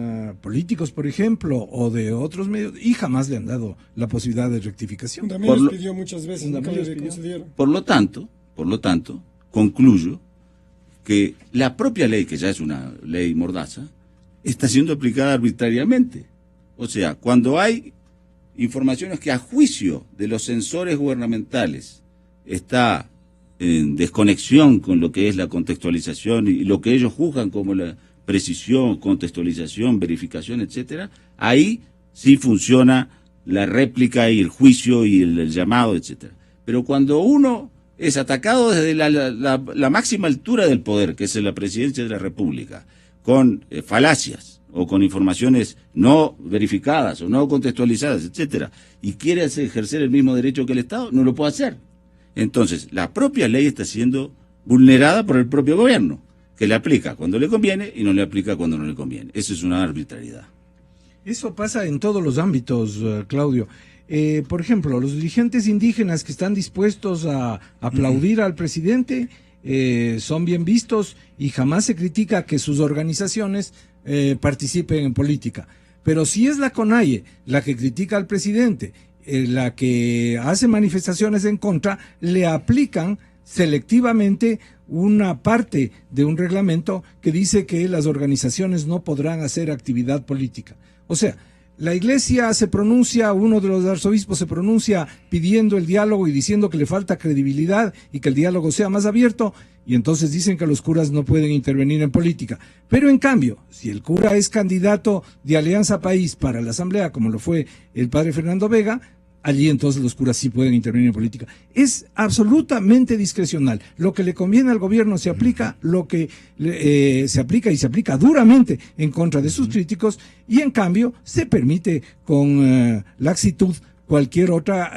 políticos, por ejemplo, o de otros medios, y jamás le han dado la posibilidad de rectificación. También les pidió muchas veces, nunca le concedieron. Por lo tanto, concluyo que la propia ley, que ya es una ley mordaza, está siendo aplicada arbitrariamente. O sea, cuando hay informaciones que a juicio de los censores gubernamentales está en desconexión con lo que es la contextualización y lo que ellos juzgan como la precisión, contextualización, verificación, etcétera, ahí sí funciona la réplica y el juicio y el llamado, etcétera. Pero cuando uno es atacado desde la máxima altura del poder, que es la presidencia de la República, con falacias o con informaciones no verificadas o no contextualizadas, etcétera, y quiere ejercer el mismo derecho que el Estado, no lo puede hacer. Entonces, la propia ley está siendo vulnerada por el propio gobierno, que le aplica cuando le conviene y no le aplica cuando no le conviene. Eso es una arbitrariedad. Eso pasa en todos los ámbitos, Claudio. Por ejemplo, los dirigentes indígenas que están dispuestos a aplaudir al presidente son bien vistos y jamás se critica que sus organizaciones participen en política. Pero si es la CONAIE la que critica al presidente, la que hace manifestaciones en contra, le aplican selectivamente una parte de un reglamento que dice que las organizaciones no podrán hacer actividad política. O sea, la iglesia se pronuncia, uno de los arzobispos se pronuncia pidiendo el diálogo y diciendo que le falta credibilidad y que el diálogo sea más abierto, y entonces dicen que los curas no pueden intervenir en política. Pero en cambio, si el cura es candidato de Alianza País para la Asamblea, como lo fue el padre Fernando Vega, allí entonces los curas sí pueden intervenir en política. Es absolutamente discrecional. Lo que le conviene al gobierno se aplica, lo que se aplica y se aplica duramente en contra de sus críticos, y en cambio se permite con laxitud cualquier otra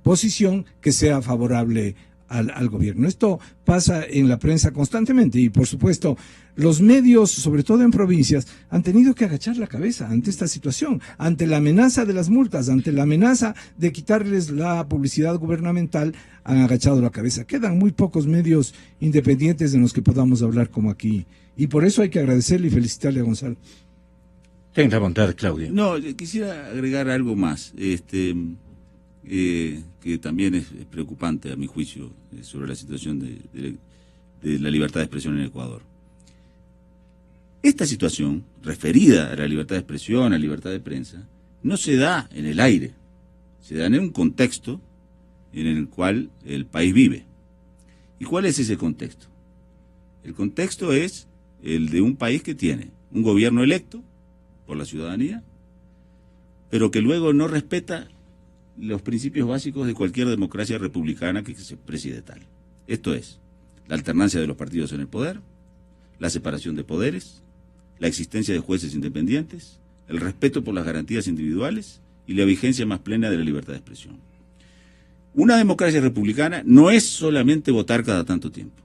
posición que sea favorable al gobierno. Esto pasa en la prensa constantemente y, por supuesto, los medios, sobre todo en provincias, han tenido que agachar la cabeza ante esta situación, ante la amenaza de las multas, ante la amenaza de quitarles la publicidad gubernamental, han agachado la cabeza. Quedan muy pocos medios independientes de los que podamos hablar como aquí, y por eso hay que agradecerle y felicitarle a Gonzalo. Ten la bondad, Claudia. No, quisiera agregar algo más, que también es preocupante a mi juicio, sobre la situación de la libertad de expresión en Ecuador. Esta situación, referida a la libertad de expresión, a la libertad de prensa, no se da en el aire, se da en un contexto en el cual el país vive. ¿Y cuál es ese contexto? El contexto es el de un país que tiene un gobierno electo por la ciudadanía, pero que luego no respeta los principios básicos de cualquier democracia republicana que se preside tal. Esto es, la alternancia de los partidos en el poder, la separación de poderes, la existencia de jueces independientes, el respeto por las garantías individuales y la vigencia más plena de la libertad de expresión. Una democracia republicana no es solamente votar cada tanto tiempo.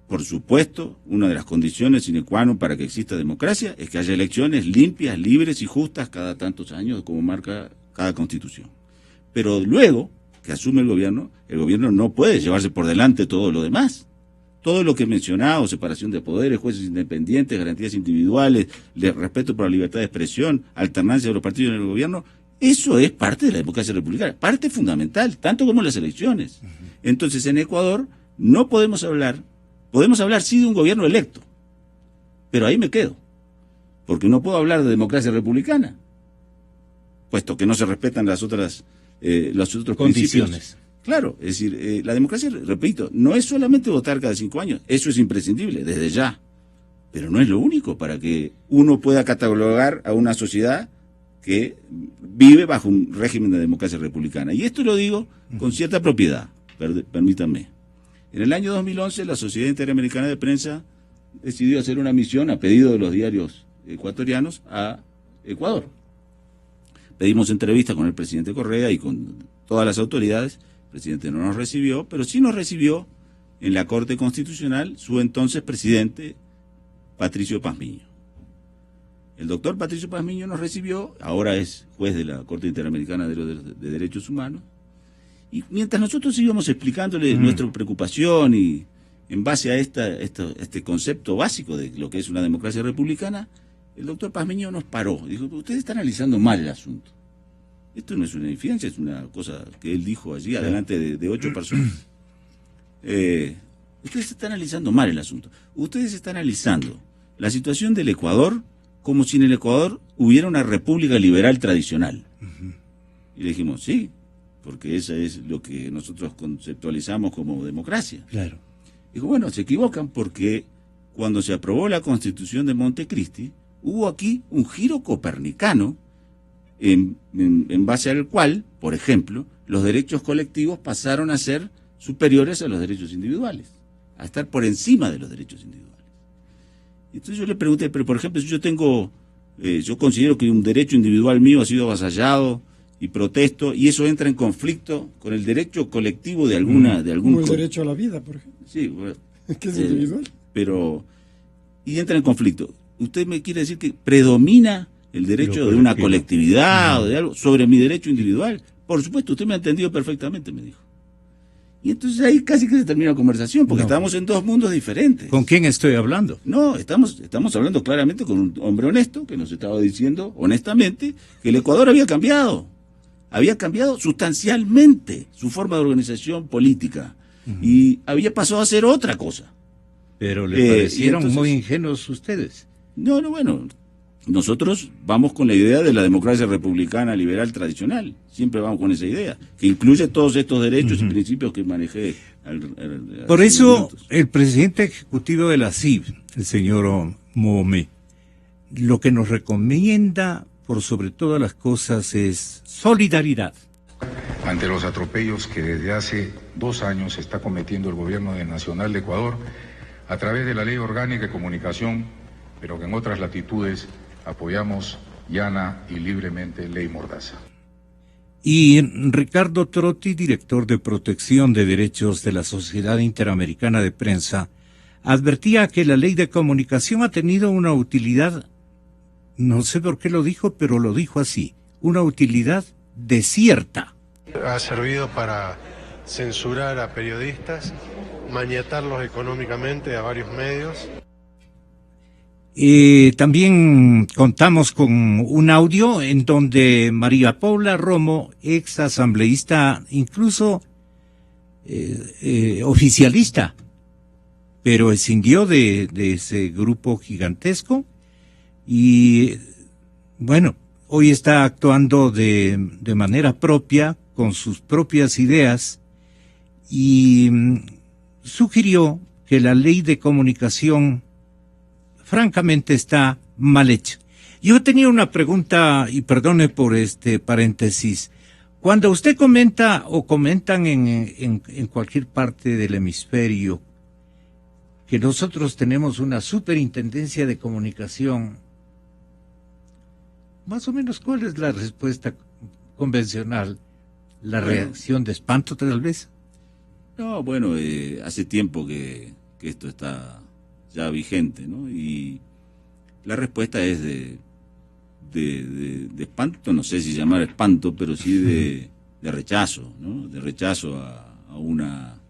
Por supuesto, una de las condiciones sine qua non para que exista democracia es que haya elecciones limpias, libres y justas cada tantos años, como marca cada constitución. Pero luego que asume el gobierno no puede llevarse por delante todo lo demás. Todo lo que he mencionado, separación de poderes, jueces independientes, garantías individuales, respeto por la libertad de expresión, alternancia de los partidos en el gobierno, eso es parte de la democracia republicana, parte fundamental, tanto como las elecciones. Entonces, en Ecuador no podemos hablar sí de un gobierno electo, pero ahí me quedo, porque no puedo hablar de democracia republicana, puesto que no se respetan los otros condiciones. Principios. Claro, es decir, la democracia, repito, no es solamente votar cada 5 años, eso es imprescindible, desde ya, pero no es lo único para que uno pueda catalogar a una sociedad que vive bajo un régimen de democracia republicana. Y esto lo digo con cierta propiedad, permítanme. En el año 2011, la Sociedad Interamericana de Prensa decidió hacer una misión a pedido de los diarios ecuatorianos a Ecuador. Pedimos entrevista con el presidente Correa y con todas las autoridades. El presidente no nos recibió, pero sí nos recibió en la Corte Constitucional su entonces presidente, Patricio Pazmiño. El doctor Patricio Pazmiño nos recibió, ahora es juez de la Corte Interamericana de Derechos Humanos, y mientras nosotros íbamos explicándole nuestra preocupación y en base a este concepto básico de lo que es una democracia republicana, el doctor Pazmiño nos paró, dijo: ustedes están analizando mal el asunto. Esto no es una infidencia, es una cosa que él dijo allí, adelante de 8 personas. Ustedes están analizando mal el asunto. Ustedes están analizando la situación del Ecuador como si en el Ecuador hubiera una república liberal tradicional. Y le dijimos, sí, porque eso es lo que nosotros conceptualizamos como democracia. Claro. Dijo, bueno, se equivocan porque cuando se aprobó la Constitución de Montecristi, hubo aquí un giro copernicano en base al cual, por ejemplo, los derechos colectivos pasaron a ser superiores a los derechos individuales, a estar por encima de los derechos individuales. Entonces yo le pregunté, pero por ejemplo, si yo considero que un derecho individual mío ha sido avasallado y protesto, y eso entra en conflicto con el derecho colectivo de algún... Como el derecho a la vida, por ejemplo. Sí, bueno, que es individual. Y entra en conflicto. ¿Usted me quiere decir que predomina el derecho de una colectividad o de algo sobre mi derecho individual? Por supuesto, usted me ha entendido perfectamente, me dijo. Y entonces ahí casi que se termina la conversación, porque estamos en dos mundos diferentes. ¿Con quién estoy hablando? No, estamos hablando claramente con un hombre honesto que nos estaba diciendo honestamente que el Ecuador había cambiado sustancialmente su forma de organización política y había pasado a ser otra cosa. Pero le parecieron entonces, muy ingenuos ustedes. No, bueno, nosotros vamos con la idea de la democracia republicana liberal tradicional, siempre vamos con esa idea, que incluye todos estos derechos y principios que manejé. Por eso el presidente ejecutivo de la CIB, el señor Momé, lo que nos recomienda por sobre todas las cosas es solidaridad. ante los atropellos que desde hace 2 años está cometiendo el gobierno nacional de Ecuador a través de la Ley Orgánica de Comunicación, pero que en otras latitudes apoyamos llana y libremente Ley Mordaza. Y Ricardo Trotti, director de Protección de Derechos de la Sociedad Interamericana de Prensa, advertía que la Ley de Comunicación ha tenido una utilidad, no sé por qué lo dijo, pero lo dijo así, una utilidad desierta. Ha servido para censurar a periodistas, maniatarlos económicamente a varios medios. También contamos con un audio en donde María Paula Romo, ex asambleísta, incluso oficialista, pero escindió de ese grupo gigantesco y, bueno, hoy está actuando de manera propia, con sus propias ideas, y sugirió que la ley de comunicación francamente está mal hecha. Yo tenía una pregunta, y perdone por este paréntesis. Cuando usted comenta o comentan en cualquier parte del hemisferio que nosotros tenemos una superintendencia de comunicación, más o menos, ¿cuál es la respuesta convencional? ¿La reacción de espanto, tal vez? No, bueno, hace tiempo que esto está ya vigente, ¿no? Y la respuesta es de espanto, no sé si llamar espanto, pero sí de rechazo, ¿no? De rechazo a una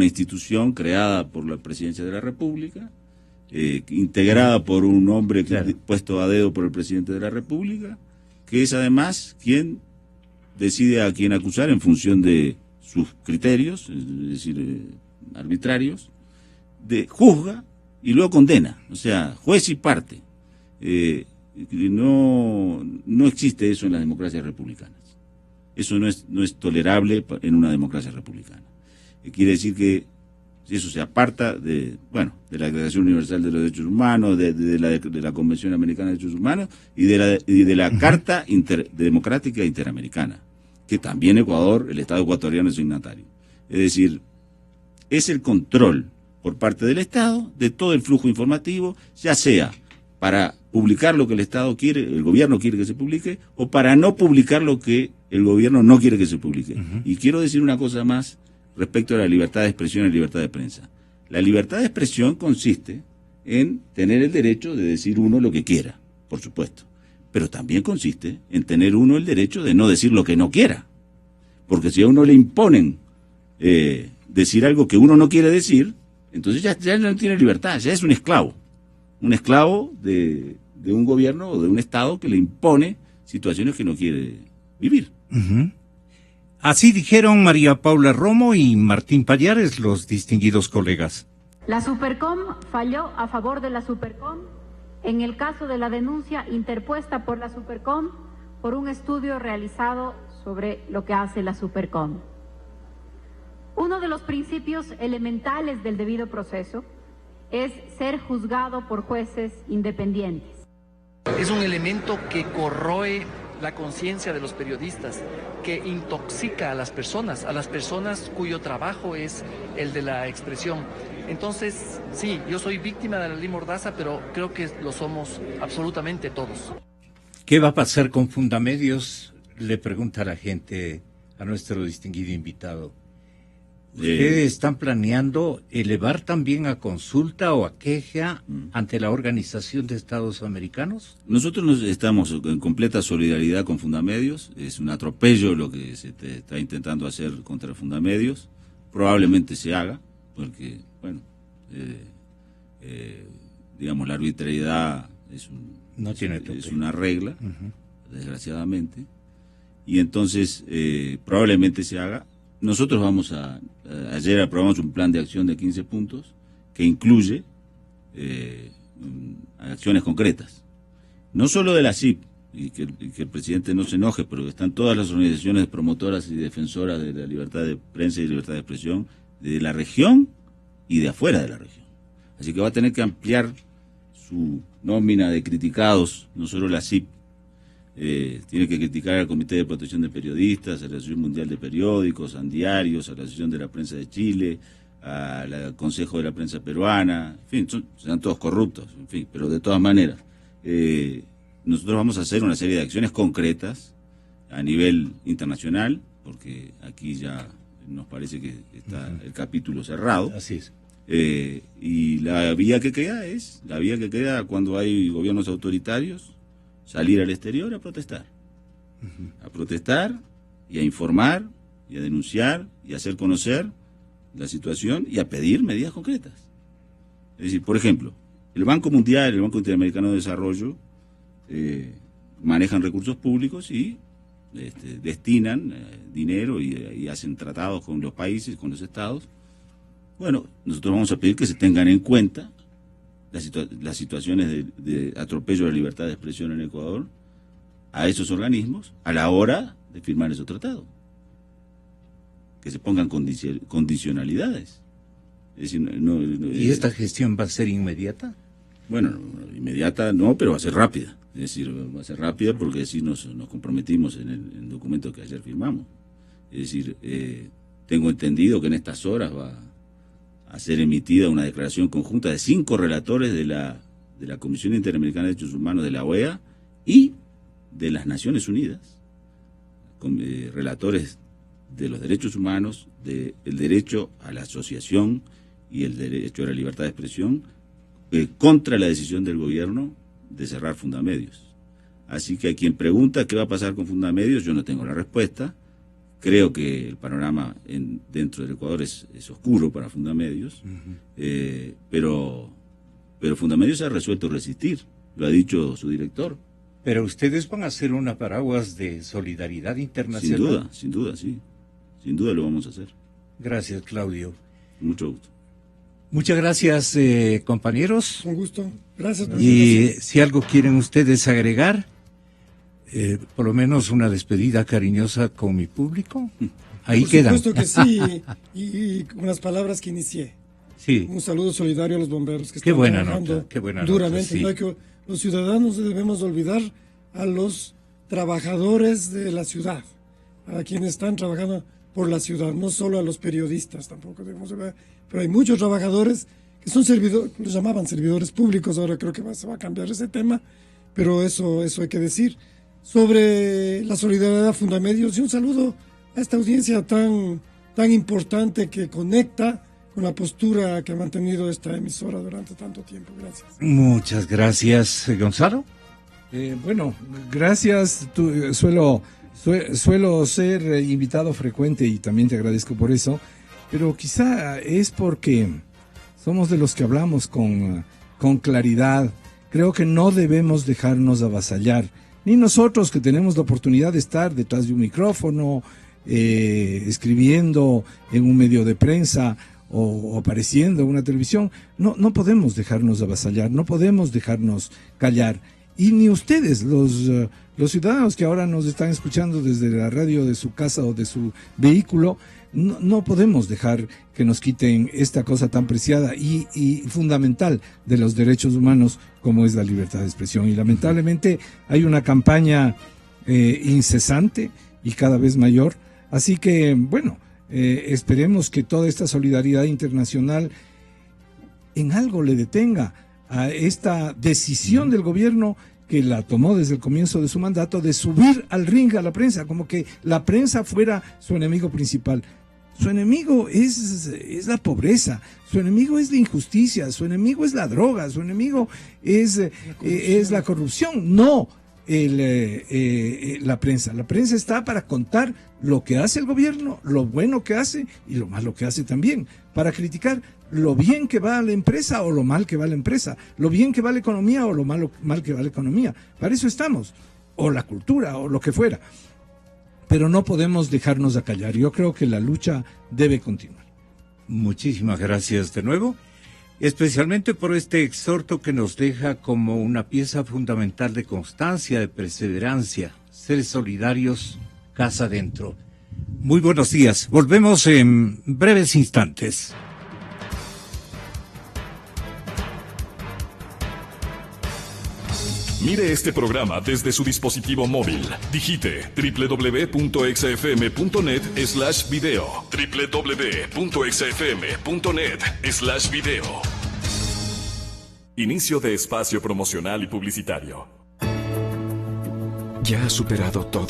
institución creada por la Presidencia de la República, integrada por un hombre puesto a dedo por el Presidente de la República, que es además quien decide a quién acusar en función de sus criterios, es decir, arbitrarios, juzga y luego condena, o sea, juez y parte. No existe eso en las democracias republicanas. Eso no es tolerable en una democracia republicana. Quiere decir que eso se aparta de la Declaración Universal de los Derechos Humanos, de la Convención Americana de Derechos Humanos y de la Carta Democrática Interamericana, que también Ecuador, el Estado ecuatoriano es signatario. Es decir, es el control por parte del Estado de todo el flujo informativo, ya sea para publicar lo que el Estado quiere, el gobierno quiere que se publique, o para no publicar lo que el gobierno no quiere que se publique. Y quiero decir una cosa más respecto a la libertad de expresión y libertad de prensa. La libertad de expresión consiste en tener el derecho de decir uno lo que quiera, por supuesto, pero también consiste en tener uno el derecho de no decir lo que no quiera, porque si a uno le imponen decir algo que uno no quiere decir, entonces ya no tiene libertad, ya es un esclavo de un gobierno o de un Estado que le impone situaciones que no quiere vivir. Así dijeron María Paula Romo y Martín Pallares, los distinguidos colegas. La Supercom falló a favor de la Supercom en el caso de la denuncia interpuesta por la Supercom por un estudio realizado sobre lo que hace la Supercom. Uno de los principios elementales del debido proceso es ser juzgado por jueces independientes. Es un elemento que corroe la conciencia de los periodistas, que intoxica a las personas cuyo trabajo es el de la expresión. Entonces, sí, yo soy víctima de la ley Mordaza, pero creo que lo somos absolutamente todos. ¿Qué va a pasar con Fundamedios? Le pregunta a la gente, a nuestro distinguido invitado. ¿Ustedes están planeando elevar también a consulta o a queja ante la Organización de Estados Americanos? Nosotros estamos en completa solidaridad con Fundamedios. Es un atropello lo que se está intentando hacer contra Fundamedios. Probablemente se haga, porque, digamos, la arbitrariedad es una regla, desgraciadamente. Y entonces, probablemente se haga. Nosotros ayer aprobamos un plan de acción de 15 puntos que incluye acciones concretas. No solo de la CIP, y que el presidente no se enoje, pero que están todas las organizaciones promotoras y defensoras de la libertad de prensa y libertad de expresión de la región y de afuera de la región. Así que va a tener que ampliar su nómina de criticados, no solo la CIP, tiene que criticar al Comité de Protección de Periodistas, a la Asociación Mundial de Periódicos, a Diarios, a la Asociación de la Prensa de Chile, al Consejo de la Prensa Peruana, en fin, son todos corruptos, en fin, pero de todas maneras, nosotros vamos a hacer una serie de acciones concretas a nivel internacional, porque aquí ya nos parece que está el capítulo cerrado. Así es. Y la vía que queda cuando hay gobiernos autoritarios, salir al exterior a protestar. A protestar y a informar y a denunciar y a hacer conocer la situación y a pedir medidas concretas. Es decir, por ejemplo, el Banco Mundial, el Banco Interamericano de Desarrollo manejan recursos públicos y destinan dinero y hacen tratados con los países, con los estados. Bueno, nosotros vamos a pedir que se tengan en cuenta las situaciones de atropello de la libertad de expresión en Ecuador a esos organismos a la hora de firmar esos tratados. Que se pongan condicionalidades. Es decir, ¿Y esta gestión va a ser inmediata? Bueno, inmediata no, pero va a ser rápida. Es decir, va a ser rápida porque así nos comprometimos en el documento que ayer firmamos. Es decir, tengo entendido que en estas horas va a ser emitida una declaración conjunta de 5 relatores de la Comisión Interamericana de Derechos Humanos de la OEA y de las Naciones Unidas, relatores de los derechos humanos, del derecho a la asociación y el derecho a la libertad de expresión, contra la decisión del gobierno de cerrar Fundamedios. Así que a quien pregunta qué va a pasar con Fundamedios, yo no tengo la respuesta. Creo que el panorama dentro del Ecuador es oscuro para Fundamedios, pero Fundamedios ha resuelto resistir, lo ha dicho su director. Pero ustedes van a hacer una paraguas de solidaridad internacional. Sin duda, sí. Sin duda lo vamos a hacer. Gracias, Claudio. Mucho gusto. Muchas gracias, compañeros. Un gusto. Gracias. Y si algo quieren ustedes agregar, por lo menos una despedida cariñosa con mi público, ahí quedan. Por supuesto que sí, y con las palabras que inicié. Sí. Un saludo solidario a los bomberos que qué están buena trabajando nota, qué buena duramente. nota, sí. No hay que, los ciudadanos debemos olvidar a los trabajadores de la ciudad, a quienes están trabajando por la ciudad, no solo a los periodistas, tampoco debemos olvidar, pero hay muchos trabajadores que son servidores, los llamaban servidores públicos, ahora creo que se va a cambiar ese tema, pero eso hay que decir. Sobre la solidaridad Fundamedios, y un saludo a esta audiencia tan importante que conecta con la postura que ha mantenido esta emisora durante tanto tiempo. Gracias. Muchas gracias, Gonzalo. Bueno, gracias. Suelo ser invitado frecuente y también te agradezco por eso, pero quizá es porque somos de los que hablamos con claridad. Creo que no debemos dejarnos avasallar, ni nosotros que tenemos la oportunidad de estar detrás de un micrófono, escribiendo en un medio de prensa o apareciendo en una televisión. No podemos dejarnos avasallar, no podemos dejarnos callar. Y ni ustedes, los ciudadanos que ahora nos están escuchando desde la radio de su casa o de su vehículo, no podemos dejar que nos quiten esta cosa tan preciada y fundamental de los derechos humanos como es la libertad de expresión. Y lamentablemente hay una campaña incesante y cada vez mayor. Así que, bueno, esperemos que toda esta solidaridad internacional en algo le detenga a esta decisión del gobierno que la tomó desde el comienzo de su mandato de subir al ring a la prensa, como que la prensa fuera su enemigo principal. Su enemigo es la pobreza, su enemigo es la injusticia, su enemigo es la droga, su enemigo es la corrupción, no la prensa. La prensa está para contar lo que hace el gobierno, lo bueno que hace y lo malo que hace también, para criticar lo bien que va a la empresa o lo mal que va a la empresa, lo bien que va la economía o lo mal que va la economía. Para eso estamos, o la cultura o lo que fuera. Pero no podemos dejarnos acallar. Yo creo que la lucha debe continuar. Muchísimas gracias de nuevo, especialmente por este exhorto que nos deja como una pieza fundamental de constancia, de perseverancia, ser solidarios casa adentro. Muy buenos días. Volvemos en breves instantes. Mire este programa desde su dispositivo móvil. Digite www.exafm.net/video. www.exafm.net/video. Inicio de espacio promocional y publicitario. Ya ha superado todo.